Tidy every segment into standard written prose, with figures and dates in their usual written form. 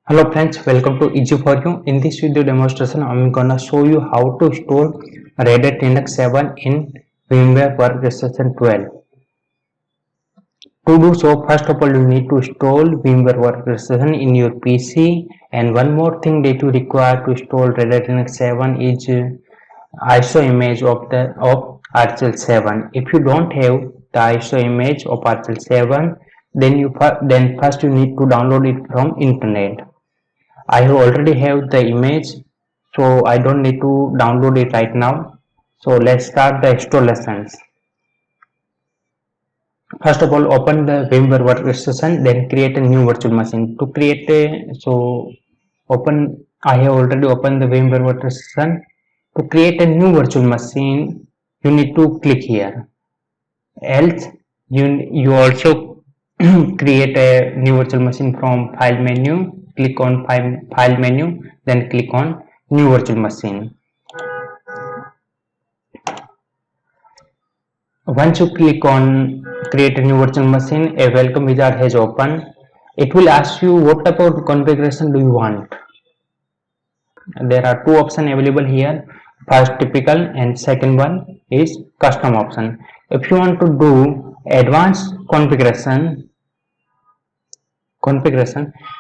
Hello friends, welcome to Easy for You. In this video demonstration, I'm gonna show you how to install Redhat Linux 7 in VMware Workstation 12. To do so, first of all, you need to install VMware Workstation in your PC. And one more thing that you require to install Redhat Linux 7 is ISO image of RHEL 7. If you don't have the ISO image of RHEL 7, then first you need to download it from internet. I already have the image, so I don't need to download it right now. So let's start the installations. First of all, open the VMware Workstation, then create a new virtual machine. To create I have already opened the VMware Workstation. To create a new virtual machine, you need to click here. Else, you also create a new virtual machine from file menu. Click on file menu, then click on new virtual machine. Once you click on create a new virtual machine, a welcome wizard has opened. It will ask you what type of configuration do you want. There are two options available here. First typical and second one is custom option. If you want to do advanced configuration,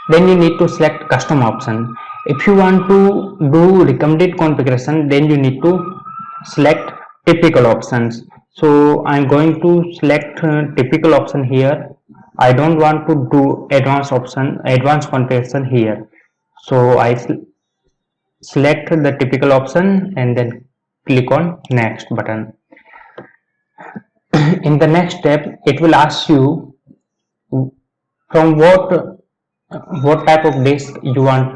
then you need to select custom option. If you want to do recommended configuration, then you need to select typical options. So I'm going to select typical option here. I don't want to do advanced configuration here. So I select the typical option and then click on next button. In the next step, it will ask you from what type of disk you want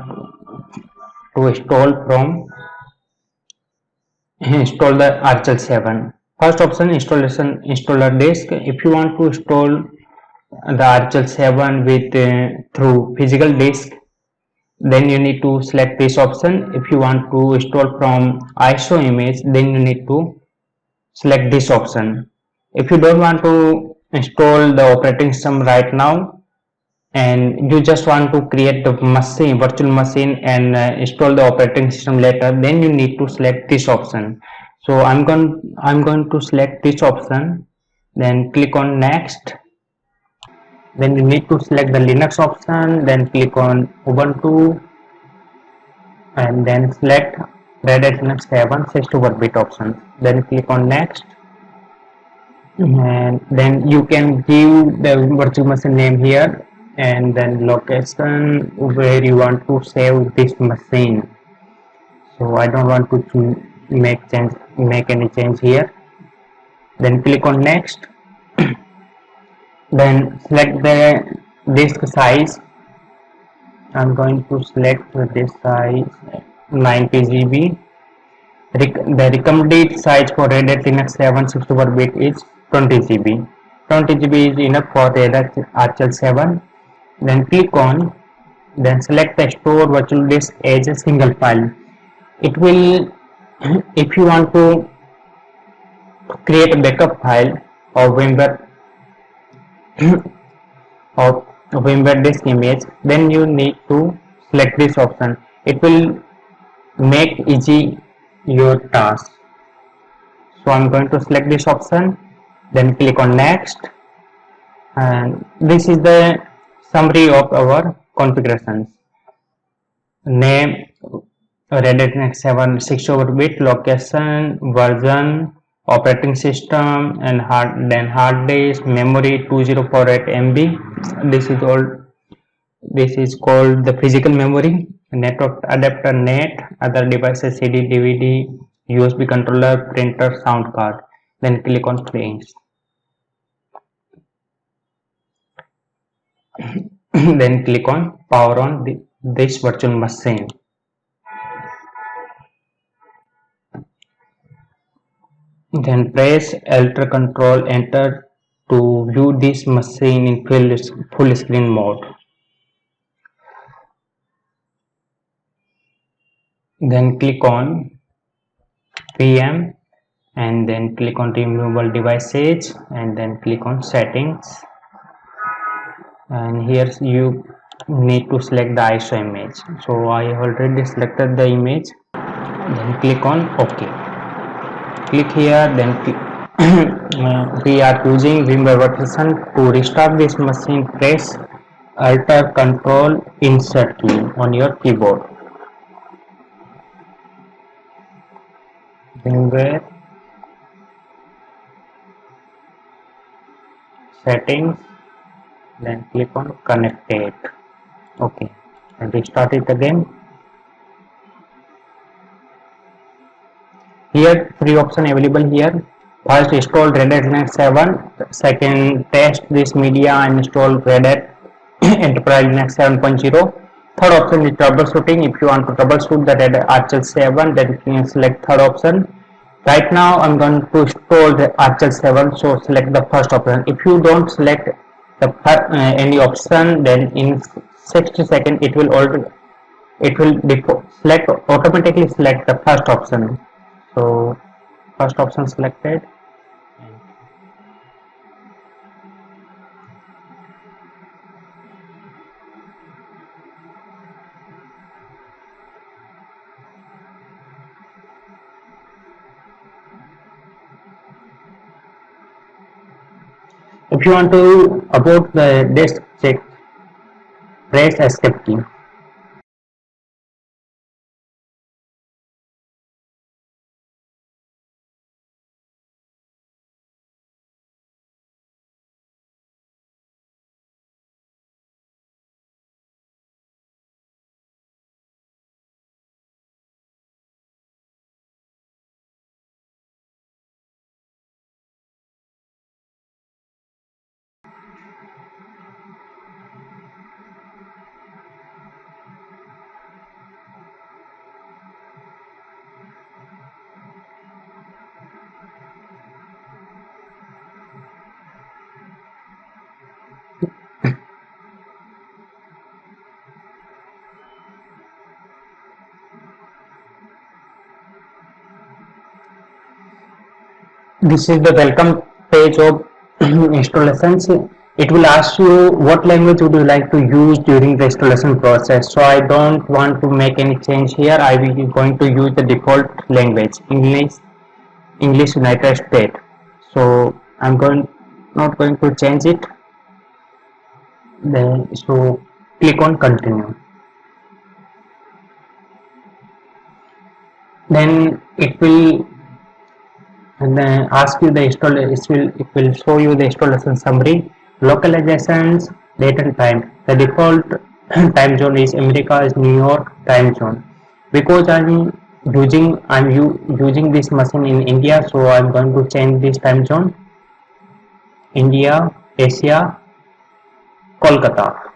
to install the RHEL 7. First option, installer disk. If you want to install the RHEL 7 with through physical disk, then you need to select this option. If you want to install from ISO image, then you need to select this option. If you don't want to install the operating system right now, and you just want to create the virtual machine and install the operating system later, then you need to select this option. So I'm going to select this option, then click on next. Then you need to select the Linux option, then click on Ubuntu, and then select Redhat Linux 7 64-bit option, then click on next. And then you can give the virtual machine name here and then location where you want to save this machine. So I don't want to make any change here. Then click on next. Then select the disk size. I'm going to select the disk size 90 GB. The recommended size for Redhat Linux 7 64-bit is 20 GB. 20 GB is enough for Redhat RHEL 7. Then click on, then select the store virtual disk as a single file. It will, if you want to create a backup file of VMware disk image, then you need to select this option. It will make easy your task. So I'm going to select this option, then click on next, and this is the summary of our configurations. Name Redhat Linux 7 64-bit, location, version, operating system, and hard disk, memory 2048 MB. This is called the physical memory. Network adapter, net, other devices, CD, DVD, USB controller, printer, sound card. Then click on finish. Then click on power on this virtual machine. Then press Alt Control Enter to view this machine in full screen mode. Then click on VM and then click on removable devices and then click on settings, and here you need to select the ISO image. So I already selected the image, then click on OK. Click here, then we are using VMware Workstation. To restart this machine, press Alt Control Insert key on your keyboard. VMware Settings, then click on Connected. OK, and restart it again. Here, three options available here. First, install Redhat Linux 7. Second, test this media and install Redhat Enterprise Linux 7.0. Third option is troubleshooting. If you want to troubleshoot the Redhat Archel 7, then you can select third option. Right now, I'm going to install the Archel 7, so select the first option. If you don't select the any option, then in 60 seconds it will automatically select the first option. So first option selected. If you want to abort the disk check, press escape key. This is the welcome page of installations. It will ask you what language would you like to use during the installation process. So I don't want to make any change here. I will be going to use the default language, English United States. So I'm not going to change it. Then so click on continue. Then it will ask you the install. It will show you the installation summary, localizations, date and time. The default time zone is America is New York time zone. Because I'm using this machine in India, so I'm going to change this time zone. India, Asia, Kolkata.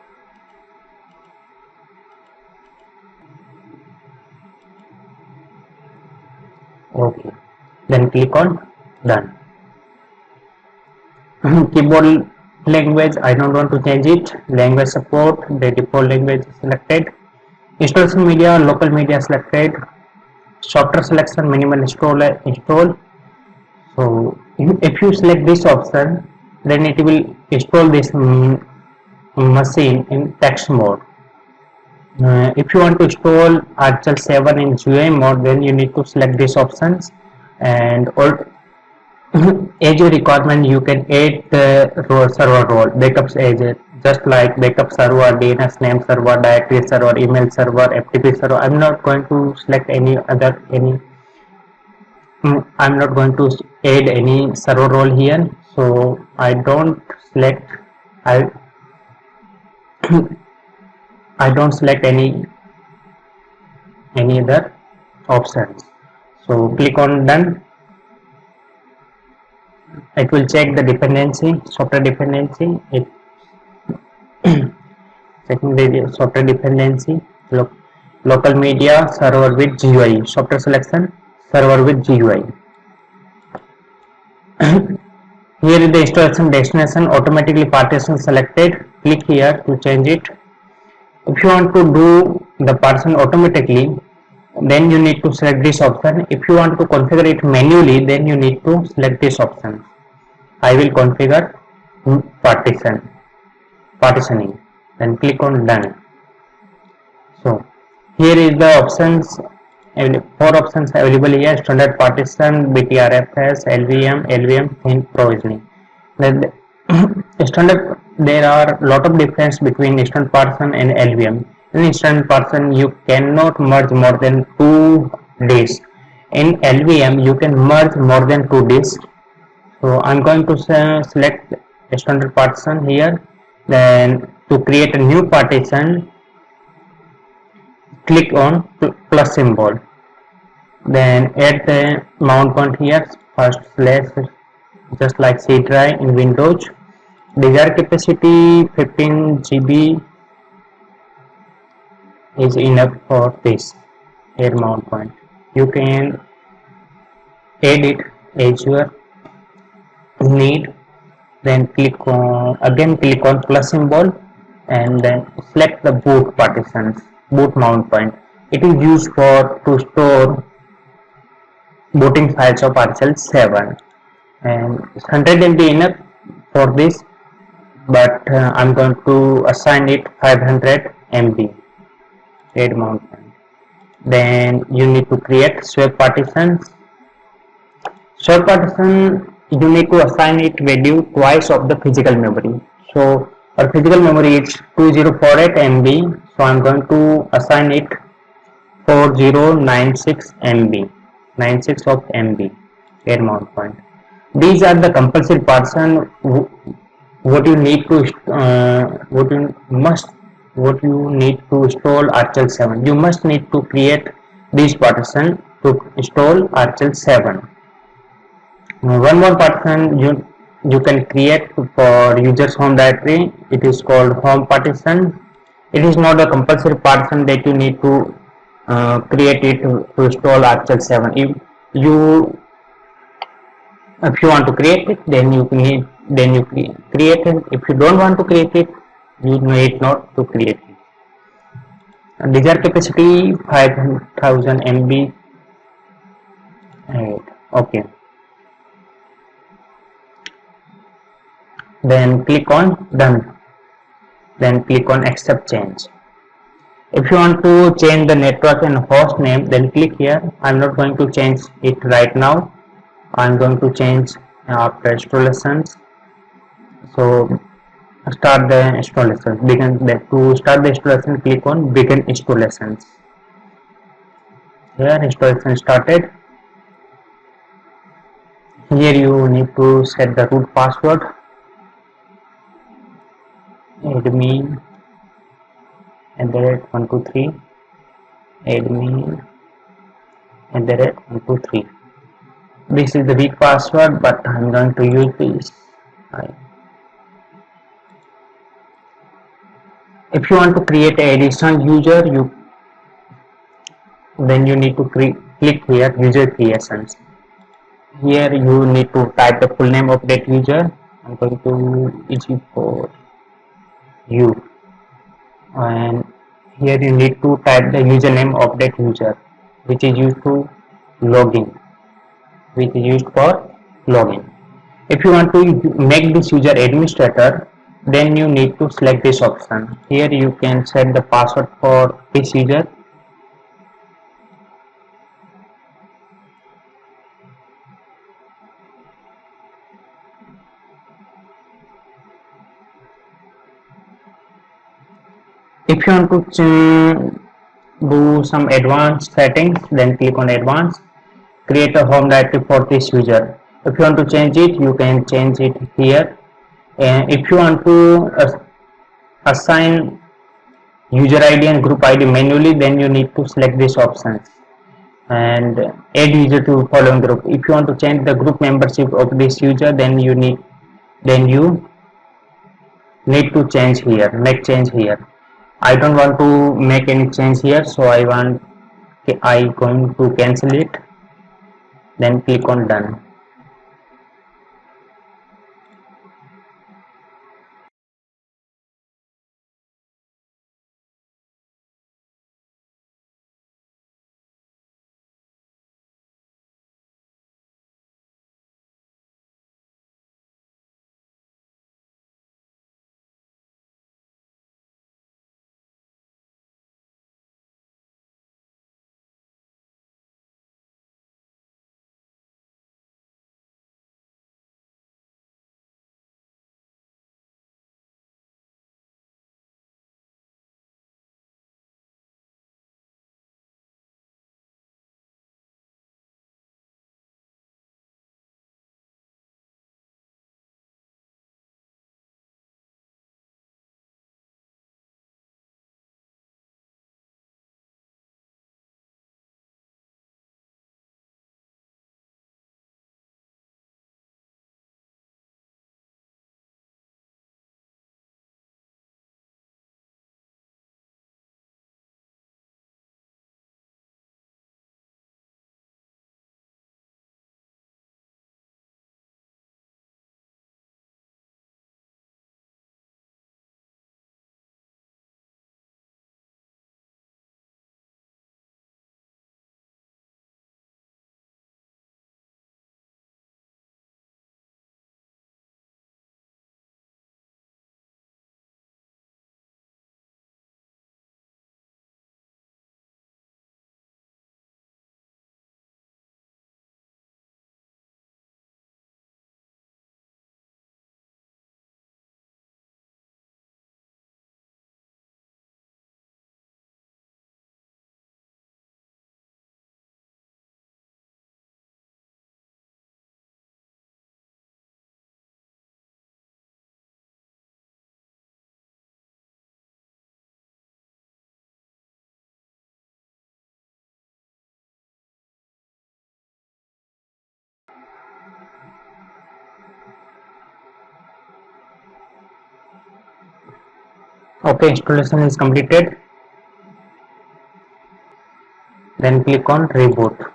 Okay. Then click on done. Keyboard language, I don't want to change it. Language support, the default language is selected. Installation media, local media selected. Software selection, minimal install. So if you select this option, then it will install this machine in text mode. If you want to install Archel 7 in GUI mode, then you need to select these options, and as your requirement you can add the server role backups as just like backup server, DNS name server, directory server, email server, FTP server. I'm not going to select I'm not going to add any server role here, so I don't select I I don't select any other options. So click on done. It will check the dependency, software dependency. Checking the software dependency, local media, server with GUI, software selection, server with GUI. Here is the installation destination, automatically partition selected. Click here to change it. If you want to do the partition automatically, then you need to select this option. If you want to configure it manually, then you need to select this option. I will configure partitioning. then click on done. So here is the options, four options available here: standard partition, BTRFS, LVM hint provisioning. Then standard, there are lot of difference between standard partition and LVM. In standard partition you cannot merge more than two disks. In LVM you can merge more than two disks. So I'm going to select standard partition here. Then to create a new partition, click on plus symbol, then add the mount point here, first slash, just like C drive in Windows. Desired capacity 15 GB is enough for this air mount point. You can add it as your need. Then click on plus symbol, and then select the boot partitions, boot mount point. It is used for to store booting files of RHEL 7, and 100 MB enough for this, but I'm going to assign it 500 MB add mount point. Then you need to create swap partitions. Swap partition, you need to assign it value twice of the physical memory. So our physical memory is 2048 MB, so I'm going to assign it 4096 MB, 96 of MB air mount point. These are the compulsory partition. What you need to what you need to install RHEL 7. You must need to create this partition to install RHEL 7. One more partition you can create for users home directory. It is called home partition. It is not a compulsory partition that you need to create it to install RHEL 7. If you want to create it, then you create it. If you don't want to create it, you need not to create it. And desired capacity 5000 MB. Okay. Then click on done. Then click on accept change. If you want to change the network and host name, then click here. I'm not going to change it right now. I'm going to change after installations. So start the installation. To start the installation, click on begin installations. Here installation started. Here you need to set the root password. Admin @123, admin @123. This is the weak password, but I'm going to use this. If you want to create an additional user, then you need to click here user creations. Here you need to type the full name of that user. I'm going to eg for you, and here you need to type the username of that user, which is used to login, which is used for login. If you want to make this user administrator, then you need to select this option. Here you can set the password for this user. If you want to do some advanced settings, then click on advanced. Create a home directory for this user. If you want to change it, you can change it here. And if you want to assign user ID and group ID manually, then you need to select these options and add user to following group. If you want to change the group membership of this user, then you need to change here, make change here. I don't want to make any change here, so I going to cancel it. Then click on done. Okay, installation is completed. Then click on reboot.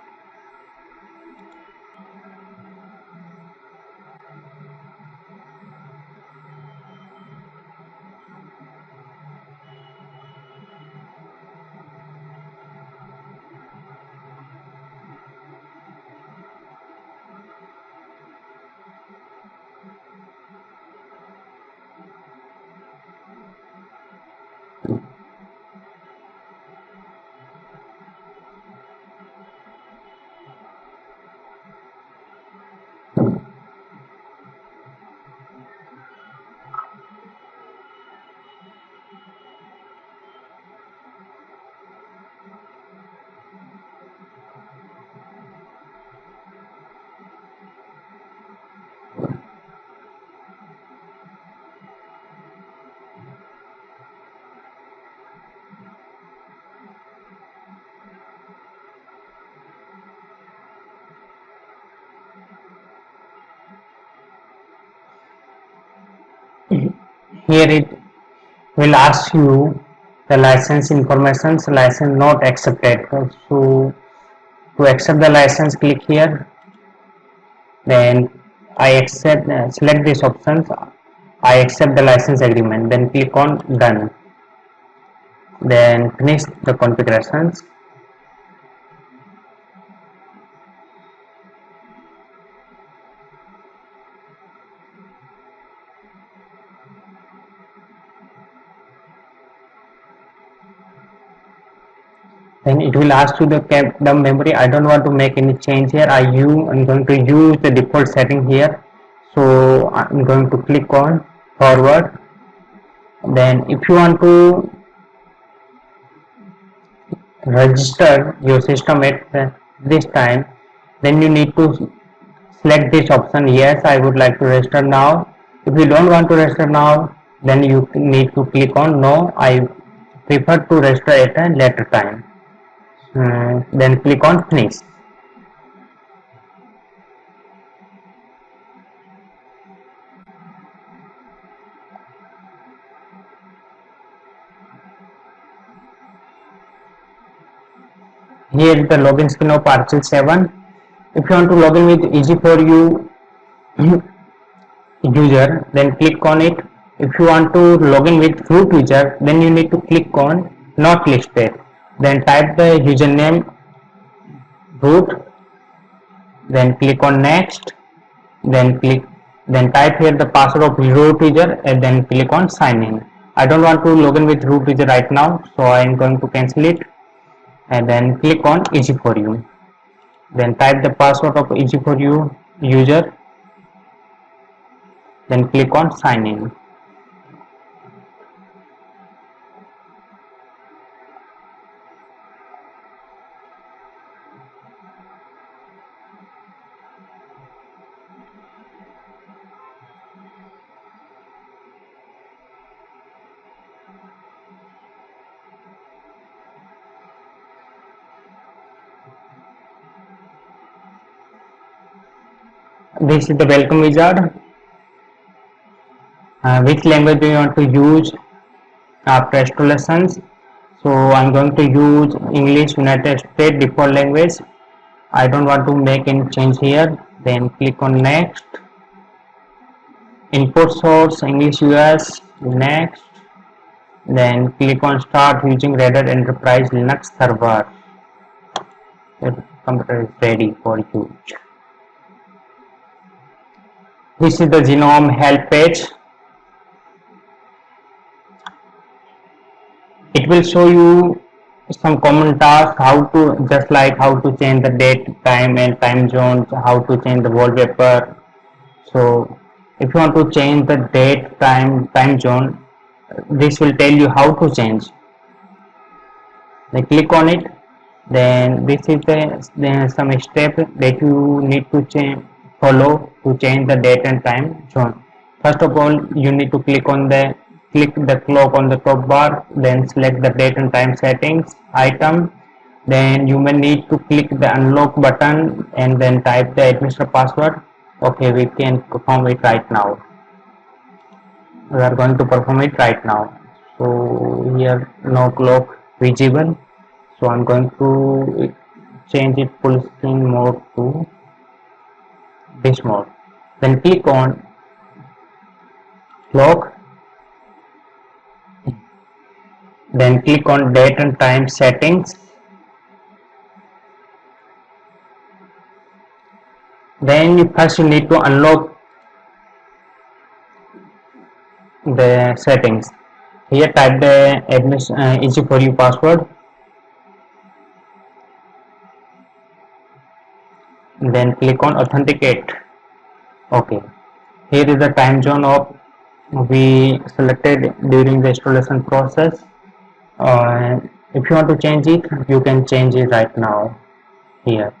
Here it will ask you the license information, license not accepted. So to accept the license, click here. Then I accept, select these options. I accept the license agreement. Then click on done. Then finish the configurations. Then it will ask you the memory. I don't want to make any change here. I'm going to use the default setting here. So I'm going to click on forward. Then if you want to register your system at this time, then you need to select this option. Yes, I would like to register now. If you don't want to register now, then you need to click on no, I prefer to register at a later time. Then click on finish. Here is the login screen of Archel 7. If you want to log in with easy for you user, then click on it. If you want to log in with root user, then you need to click on not listed. Then type the username root, then click on next, then type here the password of root user and then click on sign in. I don't want to log in with root user right now, so I am going to cancel it and then click on easy for you. Then type the password of easy for you user, then click on sign in. This is the welcome wizard. Which language do you want to use after installations? So I'm going to use English United States default language. I don't want to make any change here. Then click on next. Input source English US, next. Then click on start using Redhat Enterprise Linux server. The computer is ready for use. This is the GNOME help page. It will show you some common tasks, how to, just like how to change the date, time and time zones, how to change the wallpaper. So if you want to change the date, time zone, this will tell you how to change. Then click on it. Then this is some step that you need to follow to change the date and time zone. First of all, you need to click the clock on the top bar, then select the date and time settings item. Then you may need to click the unlock button and then type the administrator password. Okay, we can perform it right now. We are going to perform it right now. So So here no clock visible, so I'm going to change it full screen mode to this mode. Then click on clock, then click on date and time settings, then you first need to unlock the settings. Here type the easy for you password, then click on authenticate. Okay, here is the time zone of we selected during the installation process. If you want to change it, you can change it right now here.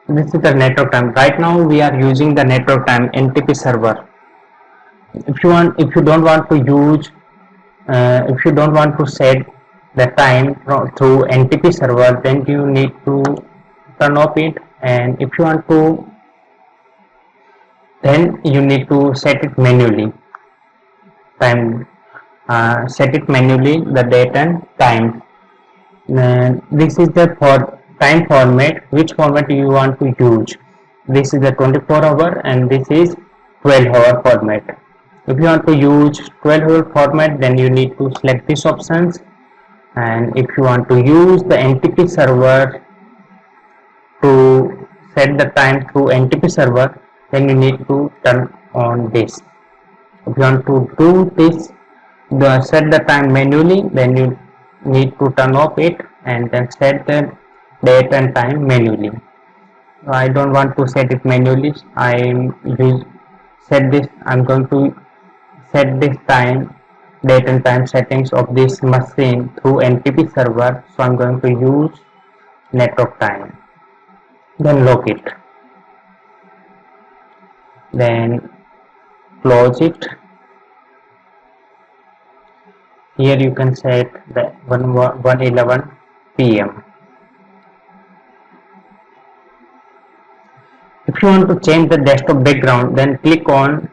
This is the network time. Right now we are using the network time NTP server. If you don't want to use, if you don't want to set the time through NTP server, then you need to turn off it. And if you want to, then you need to set it manually. Set it manually the date and time. This is the time format, which format you want to use. This is the 24-hour and this is 12-hour format. If you want to use 12-hour format, then you need to select these options, and if you want to use the NTP server to set the time through NTP server, then you need to turn on this. If you want to do this, set the time manually, then you need to turn off it and then set the date and time manually. I don't want to set it manually. I'm going to set this time, date and time settings of this machine through NTP server. So I'm going to use network time. Then lock it. Then close it. Here you can set the 1:11 p.m. If you want to change the desktop background, then click on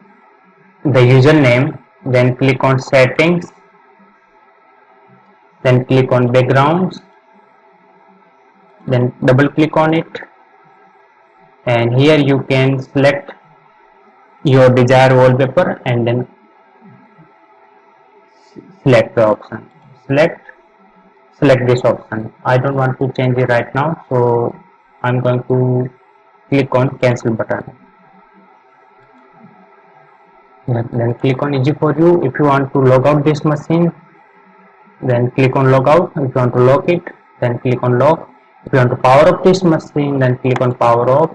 the username, then click on settings, then click on backgrounds, then double click on it, and here you can select your desired wallpaper and then select the option. Select this option. I don't want to change it right now, so I'm going to click on cancel button. Then click on easy for you. If you want to log out this machine, then click on log out. If you want to lock it, then click on lock. If you want to power up this machine, then click on power off.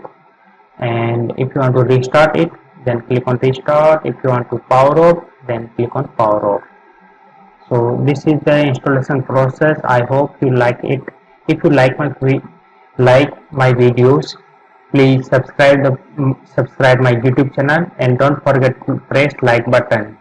And if you want to restart it, then click on restart. If you want to power off, then click on power off. So this is the installation process. I hope you like it. If you like my videos, please subscribe my YouTube channel and don't forget to press like button.